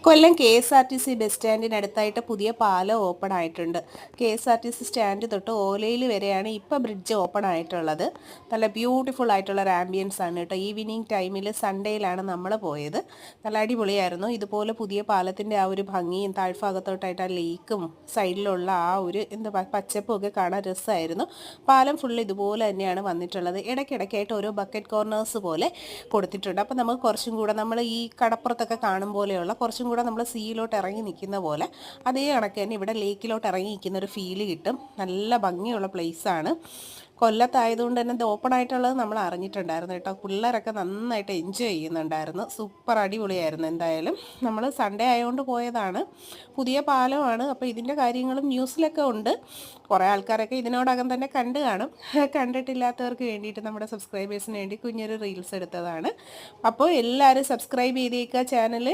കൊല്ലം KSRTC bus സ്റ്റാൻഡിനടുത്തായിട്ട് പുതിയ പാലം open ആയിട്ടുണ്ട്. KSRTC സ്റ്റാൻഡ് തൊട്ട് ഓലയിൽ വരെയാണ് ഇപ്പോൾ ബ്രിഡ്ജ് ഓപ്പൺ ആയിട്ടുള്ളത്. നല്ല ബ്യൂട്ടിഫുൾ ആയിട്ടുള്ള ഒരു ആംബിയൻസ് ആണ് കേട്ടോ. ഈവനിങ് ടൈമിൽ സൺഡേയിലാണ് നമ്മൾ പോയത്. നല്ല അടിപൊളിയായിരുന്നു. ഇതുപോലെ പുതിയ പാലത്തിൻ്റെ ആ ഒരു ഭംഗിയും താഴ്ഭാഗത്തോട്ടായിട്ട് ആ ലേക്കും സൈഡിലുള്ള ആ ഒരു പച്ചപ്പും ഒക്കെ കാണാൻ രസമായിരുന്നു. പാലം ഫുള്ള് ഇതുപോലെ തന്നെയാണ് വന്നിട്ടുള്ളത്. ഇടയ്ക്കിടയ്ക്കായിട്ട് ഓരോ ബക്കറ്റ് കോർണേഴ്സ് പോലെ കൊടുത്തിട്ടുണ്ട്. അപ്പോൾ നമുക്ക് കുറച്ചും കൂടെ നമ്മൾ ഈ കടപ്പുറത്തൊക്കെ കാണും പോലെയുള്ള കുറച്ചും കൂടെ നമ്മൾ സീയിലോട്ട് ഇറങ്ങി നിൽക്കുന്ന പോലെ അതേ കണക്ക് തന്നെ ഇവിടെ ലേക്കിലോട്ട് ഇറങ്ങി നിൽക്കുന്ന ഒരു ഫീല് കിട്ടും. നല്ല ഭംഗിയുള്ള പ്ലേസാണ്. കൊല്ലത്തായതുകൊണ്ട് തന്നെ ഇത് ഓപ്പൺ ആയിട്ടുള്ളത് നമ്മൾ അറിഞ്ഞിട്ടുണ്ടായിരുന്നു കേട്ടോ. പിള്ളേരൊക്കെ നന്നായിട്ട് എൻജോയ് ചെയ്യുന്നുണ്ടായിരുന്നു. സൂപ്പർ അടിപൊളിയായിരുന്നു. എന്തായാലും നമ്മൾ സൺഡേ ആയതുകൊണ്ട് പോയതാണ്. പുതിയ പാലമാണ്. അപ്പോൾ ഇതിൻ്റെ കാര്യങ്ങളും ന്യൂസിലൊക്കെ ഉണ്ട്. കുറേ ആൾക്കാരൊക്കെ ഇതിനോടകം തന്നെ കണ്ടു കാണും. കണ്ടിട്ടില്ലാത്തവർക്ക് വേണ്ടിയിട്ട് നമ്മുടെ സബ്സ്ക്രൈബേഴ്സിന് വേണ്ടി കുഞ്ഞൊരു റീൽസ് എടുത്തതാണ്. അപ്പോൾ എല്ലാവരും സബ്സ്ക്രൈബ് ചെയ്തേക്കുക ചാനൽ.